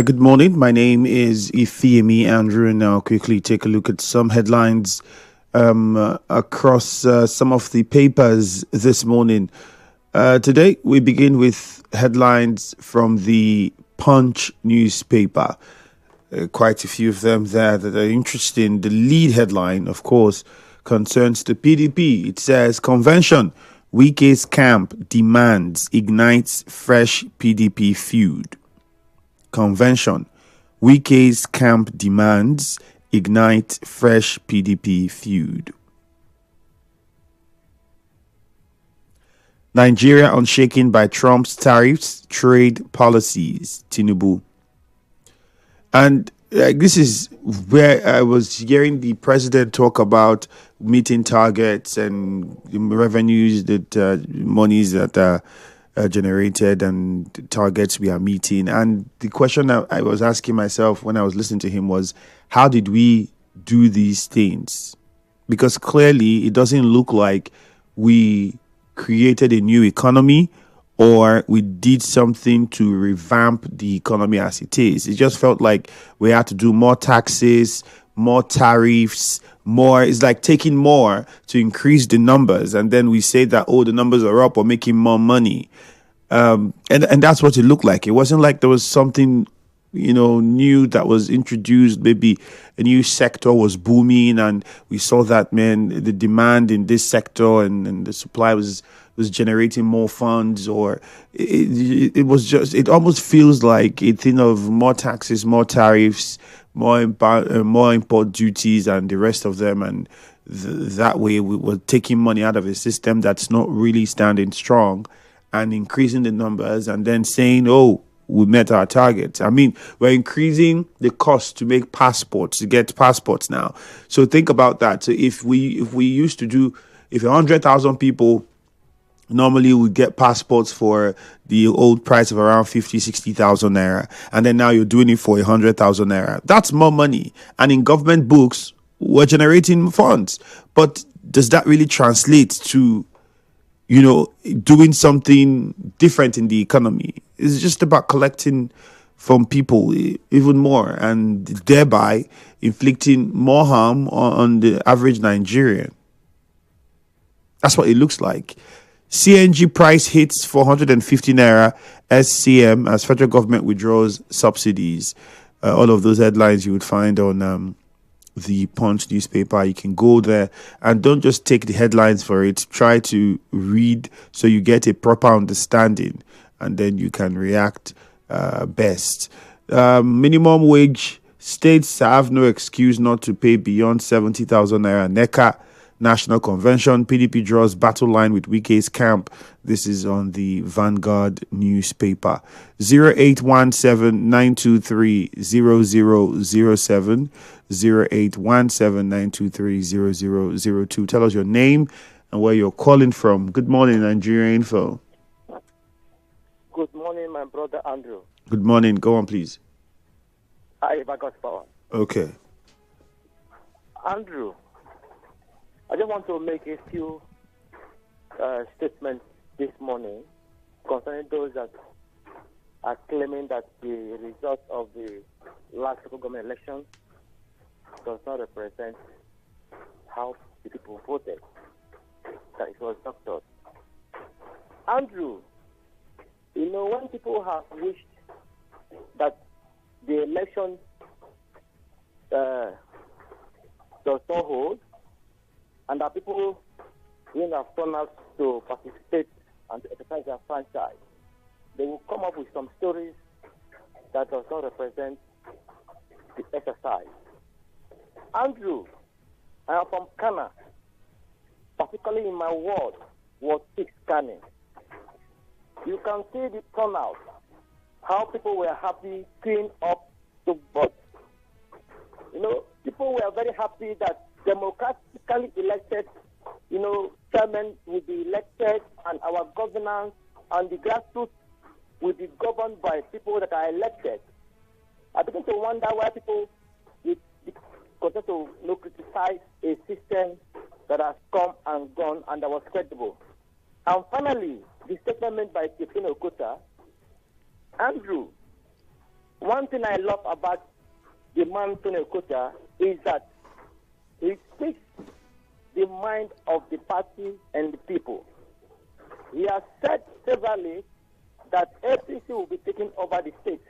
Good morning. My name is Ifiemi Andrew, and I'll quickly take a look at some headlines across some of the papers this morning. Today, we begin with headlines from the Punch newspaper. Quite a few of them there that are interesting. The lead headline, of course, concerns the PDP. It says, Convention, Wike's camp demands ignites fresh PDP feud. Convention, Wike's camp demands ignite fresh PDP feud. Nigeria unshaken by Trump's tariffs, trade policies, Tinubu. And this is where I was hearing the president talk about meeting targets and revenues that monies that are generated and targets we are meeting. And the question I was asking myself when I was listening to him was, how did we do these things? Because clearly it doesn't look like we created a new economy or we did something to revamp the economy as it is. It just felt like we had to do more taxes, more tariffs, more. It's like taking more to increase the numbers. And then we say that, the numbers are up, we're making more money. And that's what it looked like. It wasn't like there was something, new that was introduced. Maybe a new sector was booming and we saw that, the demand in this sector and the supply was generating more funds, or it was just, it almost feels like a thing of more taxes, more tariffs, more import duties and the rest of them. And that way we were taking money out of a system that's not really standing strong and increasing the numbers and then saying, we met our targets. I mean, we're increasing the cost to make passports, to get passports now. So think about that. So if we used to do, if 100,000 people normally would get passports for the old price of around 50, 60,000 naira, and then now you're doing it for 100,000 naira. That's more money. And in government books, we're generating funds. But does that really translate to, doing something different in the economy? It's just about collecting from people even more and thereby inflicting more harm on the average Nigerian. That's what it looks like. CNG price hits 450 naira SCM as federal government withdraws subsidies. All of those headlines you would find on the Punch newspaper. You can go there and don't just take the headlines for it. Try to read so you get a proper understanding and then you can react best. Minimum wage, states have no excuse not to pay beyond 70,000 naira. NECA National Convention, PDP draws battle line with Wike's camp. This is on the Vanguard newspaper. 0817-923-0007, 0817-923-0002. Tell us your name and where you're calling from. Good morning, Nigeria Info. Good morning, my brother Andrew. Good morning. Go on, please. I got power. Okay. Andrew, I just want to make a few statements this morning concerning those that are claiming that the result of the last local government election does not represent how the people voted, that it was doctored. Andrew, when people have wished that the election does not hold, and that people have turned out to participate and to exercise their franchise, they will come up with some stories that does not represent the exercise. Andrew, I am from Ghana, particularly in my ward, Ward 6 scanning. You can see the turnout, how people were happy, clean up to vote. People were very happy that democratically elected, chairman will be elected and our governance and the grassroots will be governed by people that are elected. I begin to wonder why people continue to criticize a system that has come and gone and that was credible. And finally, the statement made by Ifiemi Andrew, one thing I love about the man Tony Okocha is that he speaks the mind of the party and the people. He has said severally that APC will be taking over the state.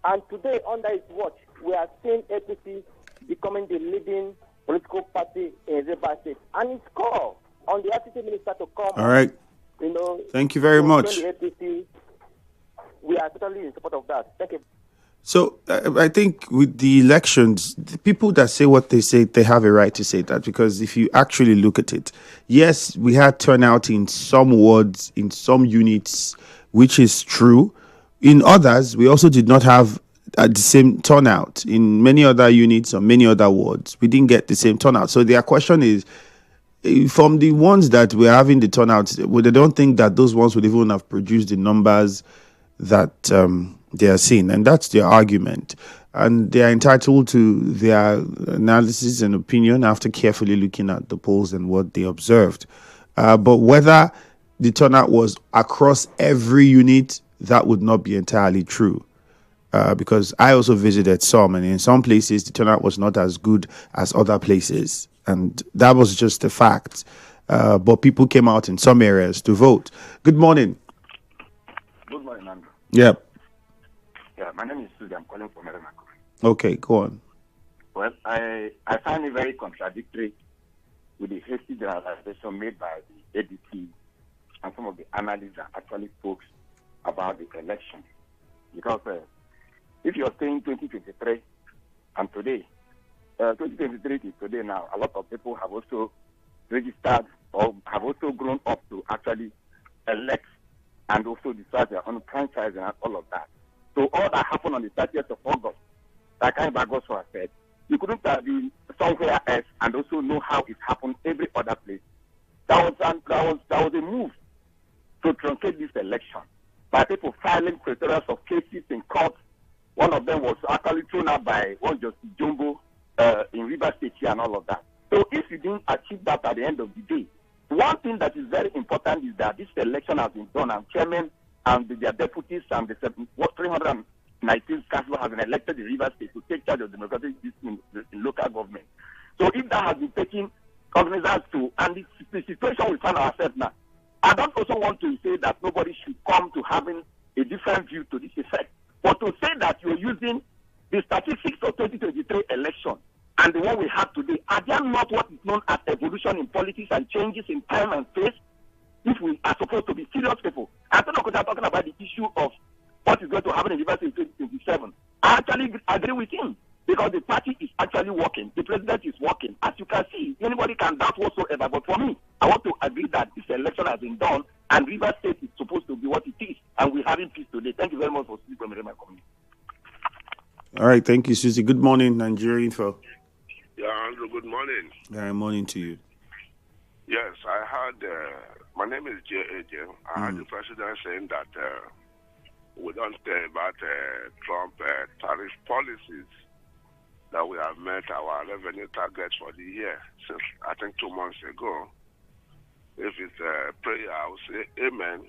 And today, under his watch, we are seeing APC becoming the leading political party in Rivers State. And it's called on the RTC minister to come. All right. Thank you very much. The APC, we are totally in support of that. Thank you. So I think with the elections, the people that say what they say, they have a right to say that, because if you actually look at it, yes, we had turnout in some wards, in some units, which is true. In others, we also did not have the same turnout. In many other units or many other wards, we didn't get the same turnout. So their question is, from the ones that were having the turnout, well, they don't think that those ones would even have produced the numbers that they are seeing. And that's their argument. And they are entitled to their analysis and opinion after carefully looking at the polls and what they observed. But whether the turnout was across every unit, that would not be entirely true. Because I also visited some, and in some places, the turnout was not as good as other places. And that was just a fact. But people came out in some areas to vote. Good morning. Good morning, Andrew. Yeah. Yeah, my name is Susie. I'm calling from Merrimack. Okay, go on. Well, I find it very contradictory with the hasty generalization made by the ADP and some of the analysts that actually spoke about the election. Because if you're saying 2023 and today, 2023 is today now, a lot of people have also registered or have also grown up to actually elect and also decide their own franchise and all of that. So all that happened on the 30th of August, like Bagoso has said, you couldn't have been somewhere else and also know how it happened every other place. That was a move to truncate this election by people filing criterias of cases in court. One of them was actually thrown out by one Justice Jumbo in River State here and all of that. So if you didn't achieve that at the end of the day, one thing that is very important is that this election has been done, and chairman and their deputies and the 319 councillors have been elected in River State to take charge of democratic in local government. So if that has been taken cognizance to, and the situation we find ourselves now, I don't also want to say that nobody should come to having a different view to this effect. But to say that you're using the statistics of 2023 election and the one we have today, are they not what is known as evolution in politics and changes in time and space? If we are supposed to be serious people, I don't know, because I'm talking about the issue of what is going to happen in the in 2027. I actually agree with him, because the party is actually working. The president is working. As you can see, anybody can doubt whatsoever. But for me, I want to agree that this election has been done, and River State is supposed to be what it is, and we're having peace today. Thank you very much for speaking from my community. All right, thank you, Susie. Good morning, Nigeria Info. Yeah, Andrew, good morning. Good morning to you. Yes, I heard, my name is J.A.J. I heard the president saying that we don't care about Trump tariff policies, that we have met our revenue targets for the year since, I think, 2 months ago. If it's a prayer, I will say amen,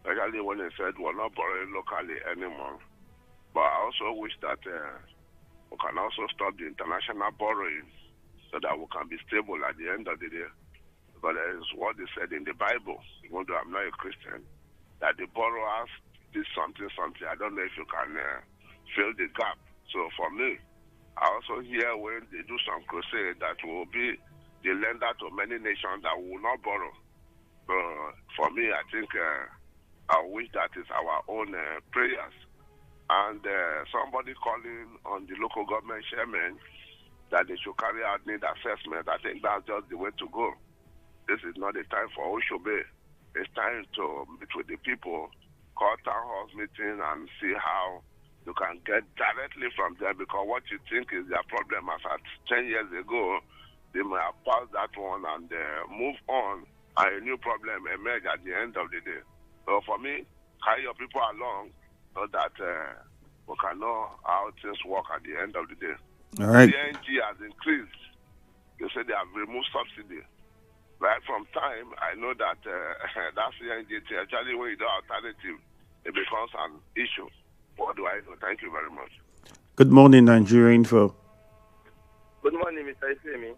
especially when he said we're not borrowing locally anymore. But I also wish that we can also stop the international borrowing so that we can be stable at the end of the day. But that is what they said in the Bible, even though I'm not a Christian, that the borrowers did something. I don't know if you can fill the gap. So for me, I also hear when they do some crusade that will be the lender to many nations that will not borrow. So for me, I think I wish that is our own prayers. And somebody calling on the local government chairman that they should carry out need assessment, I think that's just the way to go. This is not the time for Oshobe. It's time to meet with the people, call town hall meeting and see how you can get directly from them, because what you think is their problem as at 10 years ago, they may have passed that one and move on, and a new problem emerge at the end of the day. So for me, carry your people along so that we can know how things work at the end of the day. All right. CNG has increased. They say they have removed subsidy. Right from time, I know that that CNG, actually when you do alternative, it becomes an issue. What do I do? Thank you very much. Good morning, Nigeria Info. Good morning, Mr. Ifiemi.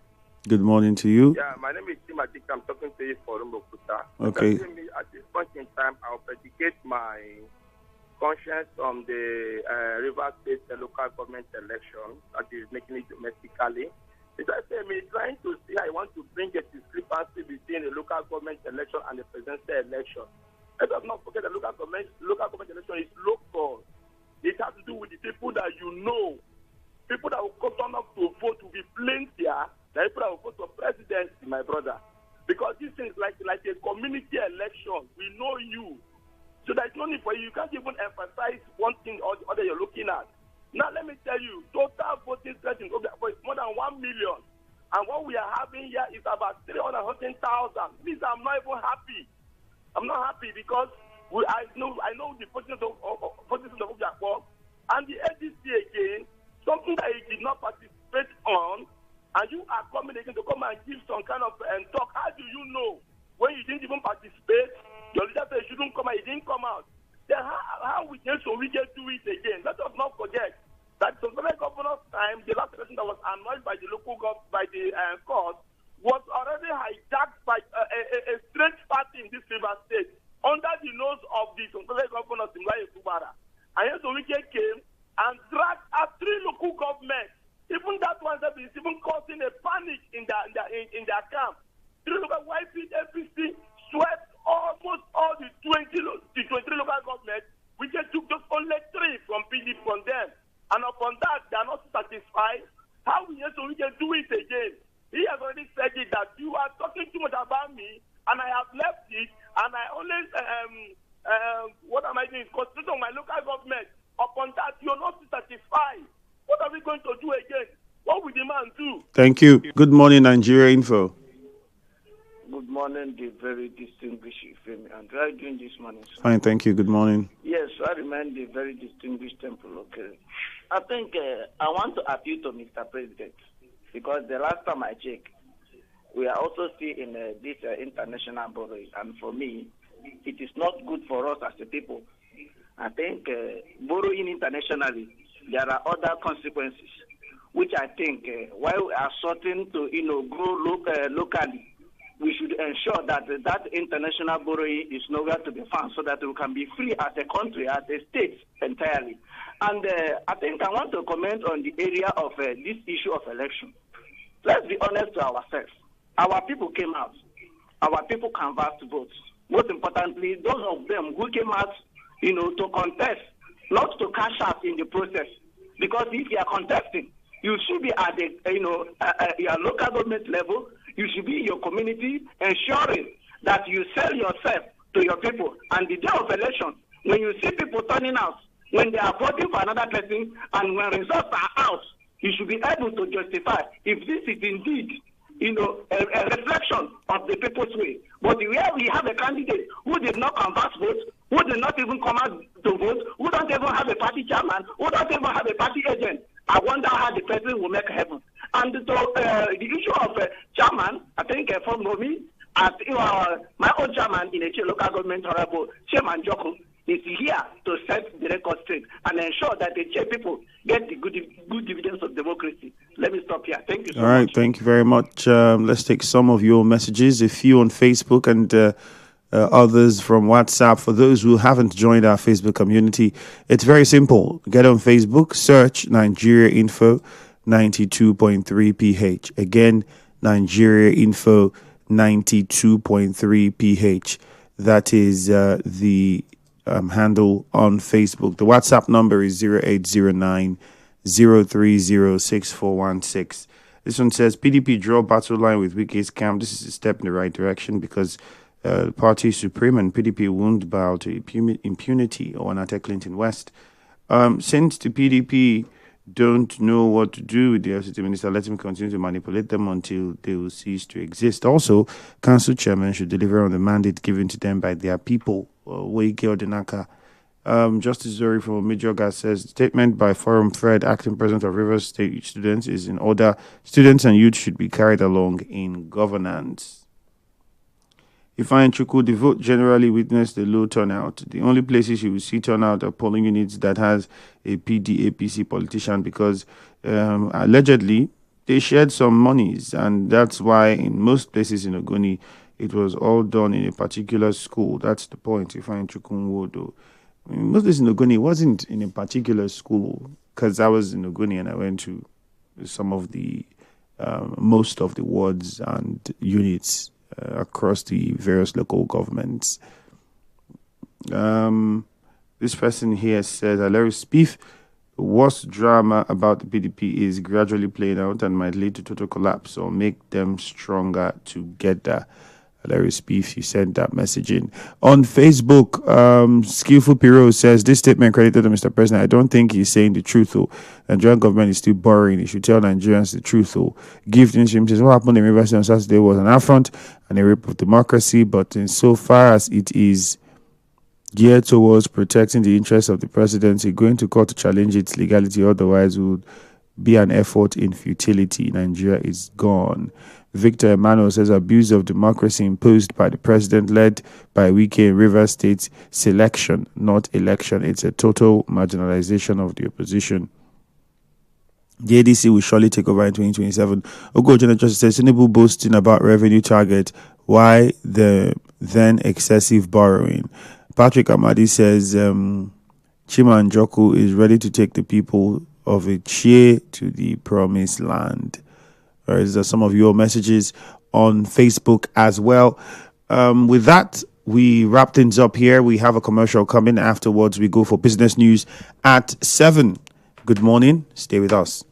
Good morning to you. Yeah, my name is Timothy. I'm talking to you from Mokuta. Okay. Mr. Ifiemi, at this point in time, I'll predicate my conscience on the River State local government election that is making it domestically. Mr. Ifiemi, trying to see I want to bring a discrepancy between the local government election and the presidential election. Let us not forget the local government election is local. It has to do with the people that you know. People that will come up to vote will be playing there. The people that will vote for presidency, my brother. Because this is like a community election. We know you. So there's no need for you. You can't even emphasize one thing or the other you're looking at. Now let me tell you, total voting strength in Obia is more than 1 million. And what we are having here is about 310,000. Please, I'm not even happy. I'm not happy because I know the position of Obia and the ADC again, something that he did not participate on, and you are coming again to come and give some kind of talk. How do you know when you didn't even participate? Your leader said you shouldn't come out, he didn't come out. Then how we can do it again? Let us not forget that the federal governor's time, the last election that was annoyed by the court, was already hijacked by a strange party in this river state under the nose of the federal governor Simlaye Kubara. And yet the weekend came and dragged out 3 local governments. Even that one that is even causing a panic in their camp. 3 local YPC swept almost all the 23 local governments. We just took just only 3 from PDP from them. And upon that, they are not satisfied. How we can do it again? He has already said it that you are talking too much about me, and I have left it, and I always what am I doing? Concentrate on my local government. Upon that, you're not satisfied. What are we going to do again? What will the man do? Thank you. Good morning, Nigeria Info. Good morning, the very distinguished Ifiemi Andrew. How are you doing this morning, sir? Fine, thank you. Good morning. Yes, I remain the very distinguished temple. Okay. I think I want to appeal to Mr. President because the last time I checked, we are also still in this international borrowing, and for me, it is not good for us as a people. I think borrowing internationally, there are other consequences, which I think while we are starting to grow locally, we should ensure that that international borrowing is nowhere to be found, so that we can be free as a country, as a state entirely. And I think I want to comment on the area of this issue of election. Let's be honest to ourselves. Our people came out. Our people canvassed votes. Most importantly, those of them who came out, to contest, not to cash out in the process. Because if you are contesting, you should be at your local government level. You should be in your community, ensuring that you sell yourself to your people. And the day of election, when you see people turning out, when they are voting for another person, and when results are out, you should be able to justify if this is indeed, a reflection of the people's way. But where we have a candidate who did not canvass votes, who did not even come out to vote, who don't even have a party chairman, who don't even have a party agent, I wonder how the person will make heaven. And so the issue of chairman, I think from me, as my own chairman in a local government, Honorable Chairman Joko, is here to set the record straight and ensure that the Che people get the good dividends of democracy. Let me stop here. Thank you so much. All right, thank you very much. Let's take some of your messages, a few on Facebook and others from WhatsApp. For those who haven't joined our Facebook community, it's very simple. Get on Facebook, search Nigeria Info 92.3 PH. Again, Nigeria Info 92.3 PH. That is the handle on Facebook. The WhatsApp number is 0809 030 6416. This one says PDP draw battle line with Wike's camp. This is a step in the right direction because the party is supreme and PDP won't bow to impunity or Anate Clinton West. Since the PDP don't know what to do with the FCT minister, let him continue to manipulate them until they will cease to exist. Also, council chairmen should deliver on the mandate given to them by their people. Wike Odinaka. Justice Zori from Midjoga says, statement by Forum Fred, acting president of Rivers State Students, is in order. Students and youth should be carried along in governance. Ifiemi Andrew, the vote generally witnessed a low turnout. The only places you will see turnout are polling units that has a PD-APC politician because allegedly they shared some monies, and that's why in most places in Ogoni it was all done in a particular school. That's the point. Ifiemi Andrew, most places in Ogoni wasn't in a particular school because I was in Ogoni and I went to some of the most of the wards and units across the various local governments. This person here says, Larry Spieth, the worst drama about the PDP is gradually playing out and might lead to total collapse or make them stronger together. Larry Spieth, you sent that message in. On Facebook, Skillful Piro says, this statement credited to Mr. President. I don't think he's saying the truth, though. The Nigerian government is still borrowing. He should tell Nigerians the truth, though. Give the nation says, what happened in River State on Saturday was an affront and a rape of democracy, but insofar as it is geared towards protecting the interests of the presidency, going to court to challenge its legality otherwise would be an effort in futility. Nigeria is gone. Victor Emmanuel says abuse of democracy imposed by the president led by Wike in Rivers State selection, not election. It's a total marginalization of the opposition. The ADC will surely take over in 2027. Ogo General Justice says Tinubu boasting about revenue target. Why the then excessive borrowing? Patrick Amadi says Chima Njoku is ready to take the people of Ichie to the promised land. These are some of your messages on Facebook as well. With that, we wrap things up here. We have a commercial coming. Afterwards, we go for business news at 7. Good morning. Stay with us.